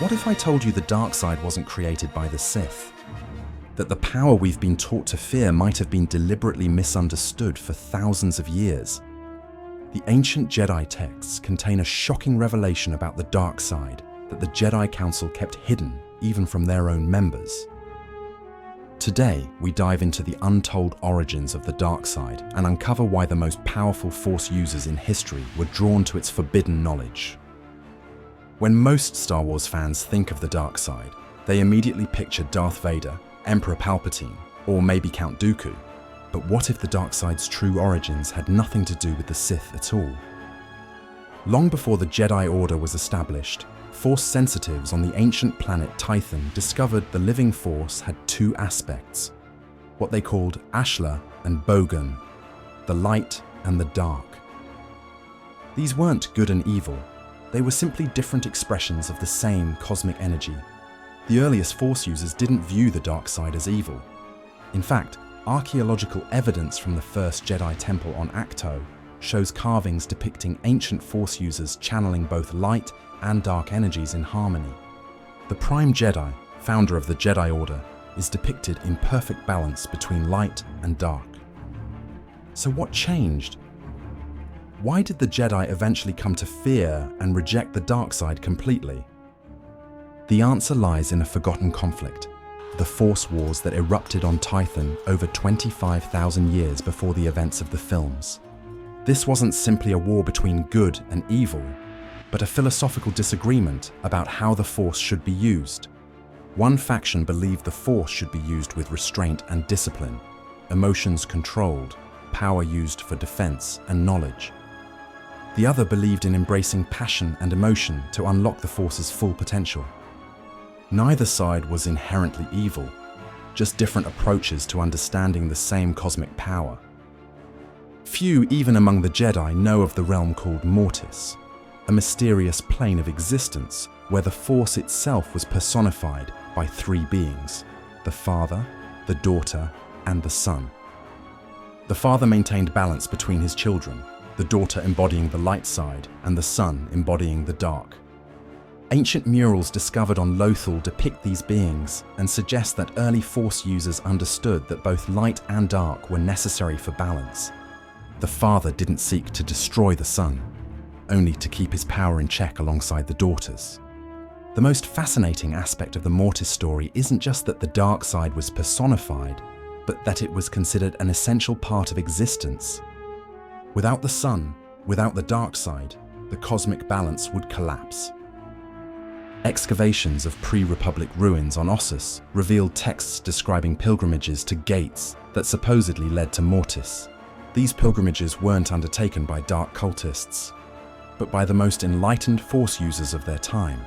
What if I told you the dark side wasn't created by the Sith? That the power we've been taught to fear might have been deliberately misunderstood for thousands of years? The ancient Jedi texts contain a shocking revelation about the dark side that the Jedi Council kept hidden even from their own members. Today, we dive into the untold origins of the dark side and uncover why the most powerful Force users in history were drawn to its forbidden knowledge. When most Star Wars fans think of the dark side, they immediately picture Darth Vader, Emperor Palpatine, or maybe Count Dooku. But what if the dark side's true origins had nothing to do with the Sith at all? Long before the Jedi Order was established, Force sensitives on the ancient planet Tython discovered the living Force had two aspects, what they called Ashla and Bogan, the light and the dark. These weren't good and evil, they were simply different expressions of the same cosmic energy. The earliest Force users didn't view the dark side as evil. In fact, archaeological evidence from the first Jedi temple on Acto shows carvings depicting ancient Force users channeling both light and dark energies in harmony. The Prime Jedi, founder of the Jedi Order, is depicted in perfect balance between light and dark. So what changed? Why did the Jedi eventually come to fear and reject the dark side completely? The answer lies in a forgotten conflict, the Force Wars that erupted on Tython over 25,000 years before the events of the films. This wasn't simply a war between good and evil, but a philosophical disagreement about how the Force should be used. One faction believed the Force should be used with restraint and discipline, emotions controlled, power used for defense and knowledge. The other believed in embracing passion and emotion to unlock the Force's full potential. Neither side was inherently evil, just different approaches to understanding the same cosmic power. Few, even among the Jedi, know of the realm called Mortis, a mysterious plane of existence where the Force itself was personified by three beings: the Father, the Daughter, and the Son. The Father maintained balance between his children, the Daughter embodying the light side and the Son embodying the dark. Ancient murals discovered on Lothal depict these beings and suggest that early Force users understood that both light and dark were necessary for balance. The Father didn't seek to destroy the Son, only to keep his power in check alongside the daughters. The most fascinating aspect of the Mortis story isn't just that the dark side was personified, but that it was considered an essential part of existence. Without the Sun, without the dark side, the cosmic balance would collapse. Excavations of pre-Republic ruins on Ossus revealed texts describing pilgrimages to gates that supposedly led to Mortis. These pilgrimages weren't undertaken by dark cultists, but by the most enlightened Force users of their time,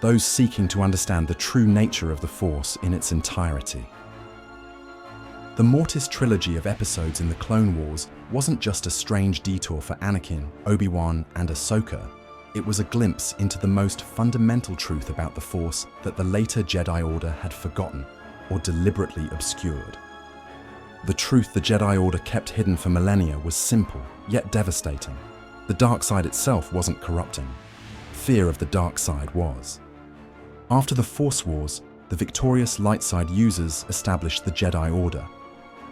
those seeking to understand the true nature of the Force in its entirety. The Mortis trilogy of episodes in the Clone Wars wasn't just a strange detour for Anakin, Obi-Wan, and Ahsoka. It was a glimpse into the most fundamental truth about the Force that the later Jedi Order had forgotten or deliberately obscured. The truth the Jedi Order kept hidden for millennia was simple, yet devastating. The dark side itself wasn't corrupting. Fear of the dark side was. After the Force Wars, the victorious light side users established the Jedi Order.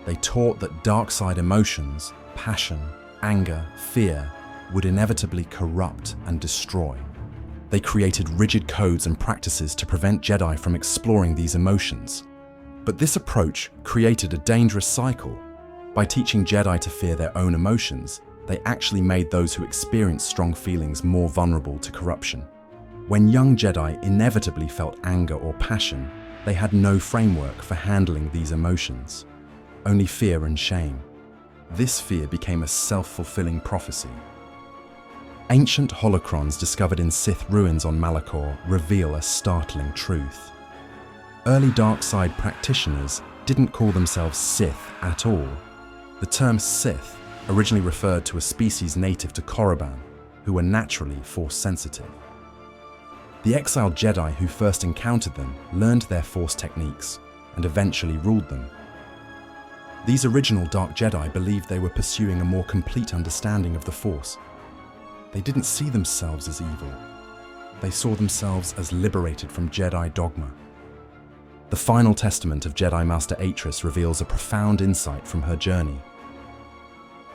They taught that dark side emotions, passion, anger, fear, would inevitably corrupt and destroy. They created rigid codes and practices to prevent Jedi from exploring these emotions. But this approach created a dangerous cycle. By teaching Jedi to fear their own emotions, they actually made those who experienced strong feelings more vulnerable to corruption. When young Jedi inevitably felt anger or passion, they had no framework for handling these emotions, only fear and shame. This fear became a self-fulfilling prophecy. Ancient holocrons discovered in Sith ruins on Malachor reveal a startling truth. Early dark side practitioners didn't call themselves Sith at all. The term Sith originally referred to a species native to Korriban, who were naturally Force sensitive. The exiled Jedi who first encountered them learned their Force techniques and eventually ruled them. These original Dark Jedi believed they were pursuing a more complete understanding of the Force. They didn't see themselves as evil. They saw themselves as liberated from Jedi dogma. The final testament of Jedi Master Atris reveals a profound insight from her journey.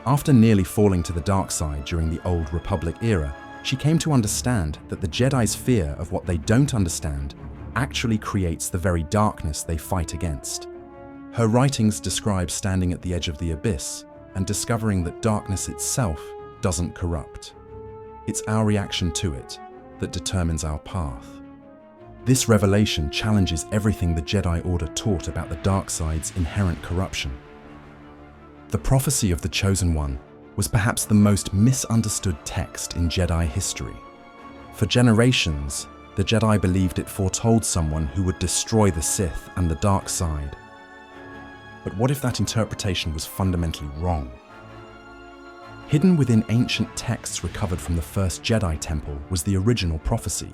After nearly falling to the dark side during the Old Republic era, she came to understand that the Jedi's fear of what they don't understand actually creates the very darkness they fight against. Her writings describe standing at the edge of the abyss and discovering that darkness itself doesn't corrupt. It's our reaction to it that determines our path. This revelation challenges everything the Jedi Order taught about the dark side's inherent corruption. The prophecy of the Chosen One was perhaps the most misunderstood text in Jedi history. For generations, the Jedi believed it foretold someone who would destroy the Sith and the dark side. But what if that interpretation was fundamentally wrong? Hidden within ancient texts recovered from the first Jedi Temple was the original prophecy.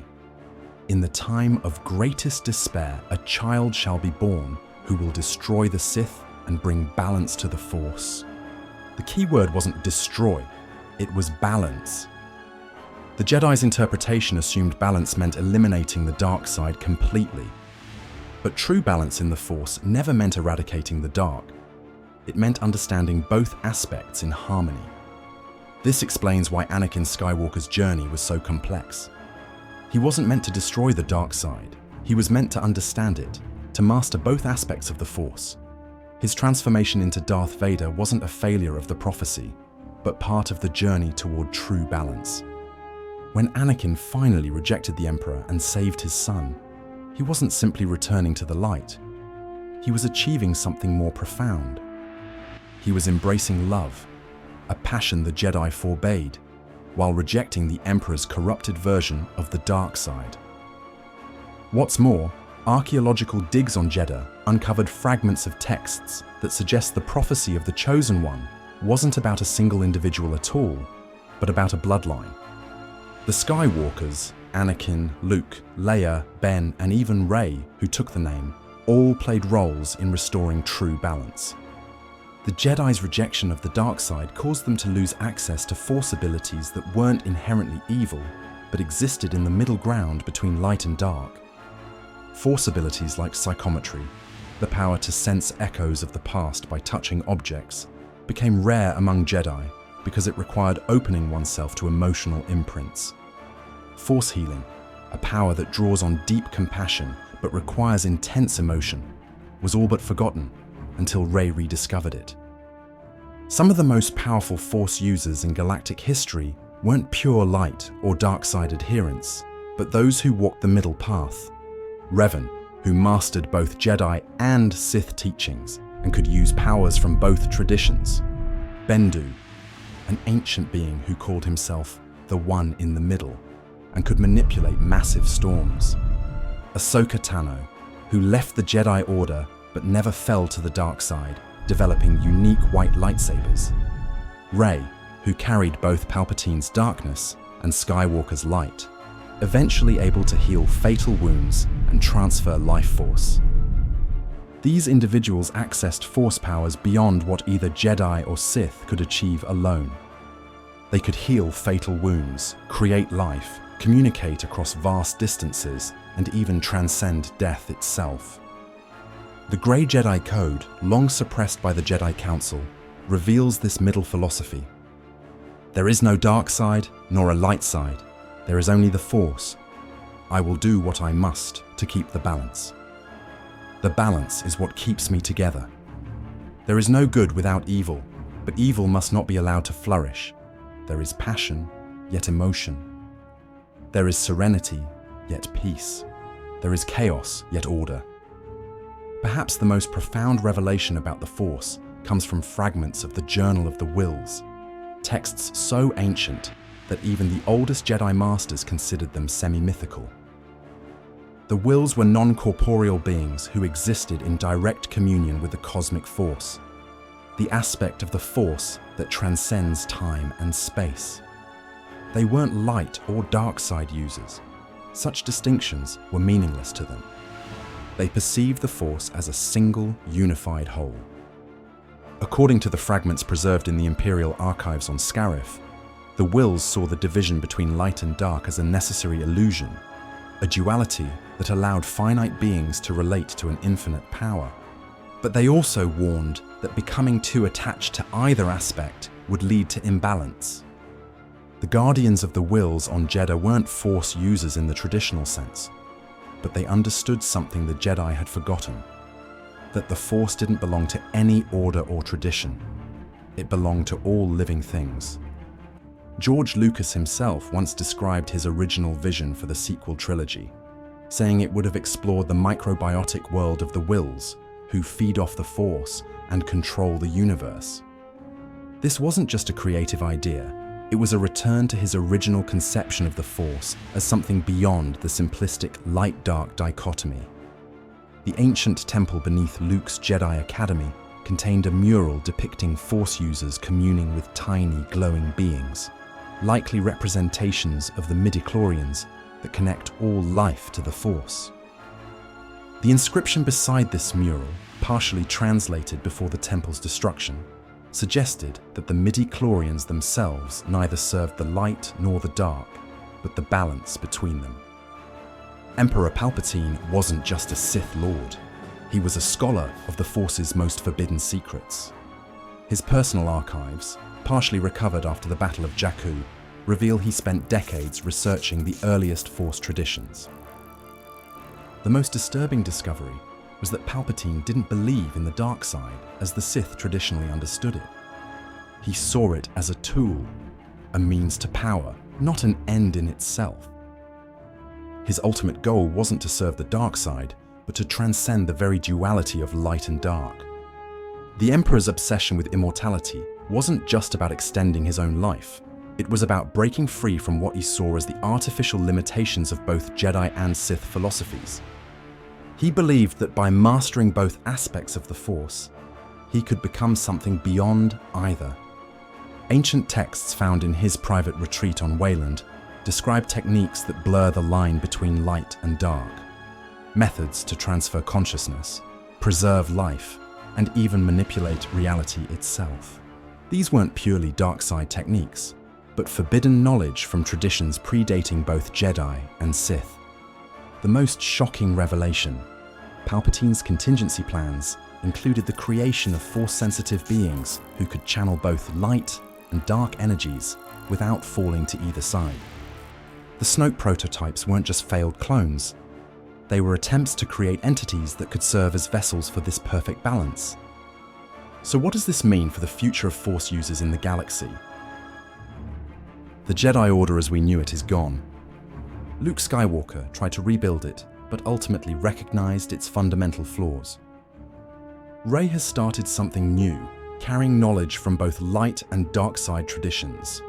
In the time of greatest despair, a child shall be born who will destroy the Sith and bring balance to the Force. The key word wasn't destroy, it was balance. The Jedi's interpretation assumed balance meant eliminating the dark side completely. But true balance in the Force never meant eradicating the dark. It meant understanding both aspects in harmony. This explains why Anakin Skywalker's journey was so complex. He wasn't meant to destroy the dark side. He was meant to understand it, to master both aspects of the Force. His transformation into Darth Vader wasn't a failure of the prophecy, but part of the journey toward true balance. When Anakin finally rejected the Emperor and saved his son, he wasn't simply returning to the light. He was achieving something more profound. He was embracing love, a passion the Jedi forbade, while rejecting the Emperor's corrupted version of the dark side. What's more, archaeological digs on Jeddah uncovered fragments of texts that suggest the prophecy of the Chosen One wasn't about a single individual at all, but about a bloodline. The Skywalkers, Anakin, Luke, Leia, Ben, and even Rey, who took the name, all played roles in restoring true balance. The Jedi's rejection of the dark side caused them to lose access to Force abilities that weren't inherently evil, but existed in the middle ground between light and dark. Force abilities like psychometry, the power to sense echoes of the past by touching objects, became rare among Jedi because it required opening oneself to emotional imprints. Force healing, a power that draws on deep compassion but requires intense emotion, was all but forgotten until Rey rediscovered it. Some of the most powerful Force users in galactic history weren't pure light or dark side adherents, but those who walked the middle path. Revan, who mastered both Jedi and Sith teachings and could use powers from both traditions. Bendu, an ancient being who called himself the One in the Middle and could manipulate massive storms. Ahsoka Tano, who left the Jedi Order but never fell to the dark side, developing unique white lightsabers. Rey, who carried both Palpatine's darkness and Skywalker's light, eventually able to heal fatal wounds and transfer life force. These individuals accessed Force powers beyond what either Jedi or Sith could achieve alone. They could heal fatal wounds, create life, communicate across vast distances, and even transcend death itself. The Grey Jedi Code, long suppressed by the Jedi Council, reveals this middle philosophy. There is no dark side nor a light side. There is only the Force. I will do what I must to keep the balance. The balance is what keeps me together. There is no good without evil, but evil must not be allowed to flourish. There is passion, yet emotion. There is serenity, yet peace. There is chaos, yet order. Perhaps the most profound revelation about the Force comes from fragments of the Journal of the Whills, texts so ancient that even the oldest Jedi Masters considered them semi-mythical. The Whills were non-corporeal beings who existed in direct communion with the cosmic Force, the aspect of the Force that transcends time and space. They weren't light or dark side users. Such distinctions were meaningless to them. They perceived the Force as a single, unified whole. According to the fragments preserved in the Imperial archives on Scarif, The Whills saw the division between light and dark as a necessary illusion, a duality that allowed finite beings to relate to an infinite power. But they also warned that becoming too attached to either aspect would lead to imbalance. The guardians of the Whills on Jedha weren't Force users in the traditional sense, but they understood something the Jedi had forgotten, that the Force didn't belong to any order or tradition. It belonged to all living things. George Lucas himself once described his original vision for the sequel trilogy, saying it would have explored the microbiotic world of the Whills, who feed off the Force and control the universe. This wasn't just a creative idea, it was a return to his original conception of the Force as something beyond the simplistic light-dark dichotomy. The ancient temple beneath Luke's Jedi Academy contained a mural depicting Force users communing with tiny, glowing beings, likely representations of the midichlorians that connect all life to the Force. The inscription beside this mural, partially translated before the temple's destruction, suggested that the midichlorians themselves neither served the light nor the dark, but the balance between them. Emperor Palpatine wasn't just a Sith Lord, he was a scholar of the Force's most forbidden secrets. His personal archives, partially recovered after the Battle of Jakku, reveal he spent decades researching the earliest Force traditions. The most disturbing discovery was that Palpatine didn't believe in the dark side as the Sith traditionally understood it. He saw it as a tool, a means to power, not an end in itself. His ultimate goal wasn't to serve the dark side, but to transcend the very duality of light and dark. The Emperor's obsession with immortality wasn't just about extending his own life. It was about breaking free from what he saw as the artificial limitations of both Jedi and Sith philosophies. He believed that by mastering both aspects of the Force, he could become something beyond either. Ancient texts found in his private retreat on Wayland describe techniques that blur the line between light and dark, methods to transfer consciousness, preserve life, and even manipulate reality itself. These weren't purely dark side techniques, but forbidden knowledge from traditions predating both Jedi and Sith. The most shocking revelation, Palpatine's contingency plans included the creation of Force-sensitive beings who could channel both light and dark energies without falling to either side. The Snoke prototypes weren't just failed clones, they were attempts to create entities that could serve as vessels for this perfect balance. So what does this mean for the future of Force users in the galaxy? The Jedi Order as we knew it is gone. Luke Skywalker tried to rebuild it, but ultimately recognized its fundamental flaws. Rey has started something new, carrying knowledge from both light and dark side traditions.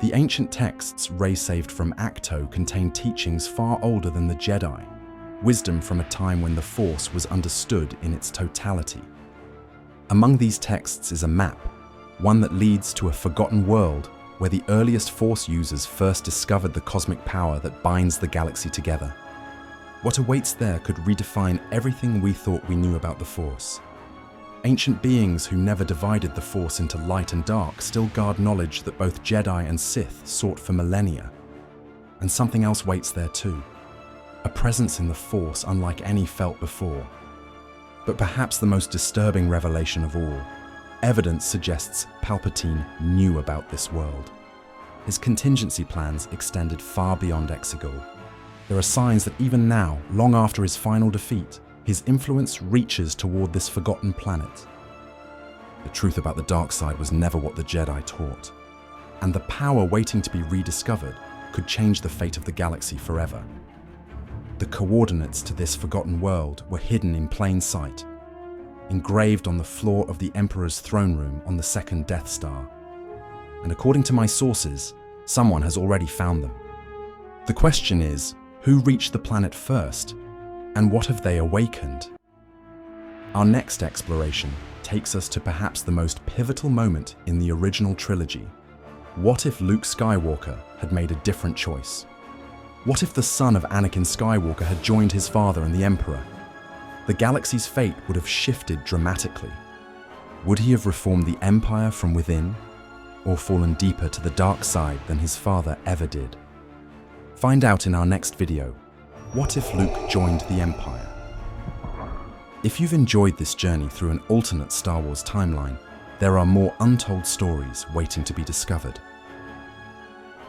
The ancient texts Rey saved from Acto contain teachings far older than the Jedi, wisdom from a time when the Force was understood in its totality. Among these texts is a map, one that leads to a forgotten world where the earliest Force users first discovered the cosmic power that binds the galaxy together. What awaits there could redefine everything we thought we knew about the Force. Ancient beings who never divided the Force into light and dark still guard knowledge that both Jedi and Sith sought for millennia. And something else waits there too. A presence in the Force unlike any felt before. But perhaps the most disturbing revelation of all, evidence suggests Palpatine knew about this world. His contingency plans extended far beyond Exegol. There are signs that even now, long after his final defeat, his influence reaches toward this forgotten planet. The truth about the dark side was never what the Jedi taught, and the power waiting to be rediscovered could change the fate of the galaxy forever. The coordinates to this forgotten world were hidden in plain sight, engraved on the floor of the Emperor's throne room on the second Death Star. And according to my sources, someone has already found them. The question is, who reached the planet first, and what have they awakened? Our next exploration takes us to perhaps the most pivotal moment in the original trilogy. What if Luke Skywalker had made a different choice? What if the son of Anakin Skywalker had joined his father and the Emperor? The galaxy's fate would have shifted dramatically. Would he have reformed the Empire from within? or fallen deeper to the dark side than his father ever did? Find out in our next video. What if Luke joined the Empire? If you've enjoyed this journey through an alternate Star Wars timeline, there are more untold stories waiting to be discovered.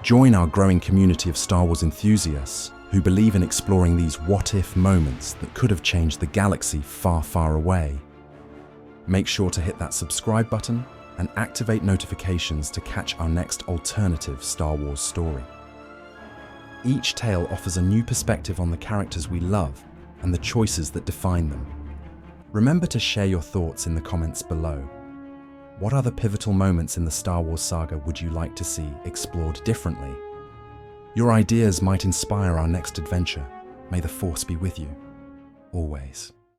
Join our growing community of Star Wars enthusiasts who believe in exploring these what-if moments that could have changed the galaxy far, far away. Make sure to hit that subscribe button and activate notifications to catch our next alternative Star Wars story. Each tale offers a new perspective on the characters we love and the choices that define them. Remember to share your thoughts in the comments below. What other pivotal moments in the Star Wars saga would you like to see explored differently? Your ideas might inspire our next adventure. May the Force be with you, always.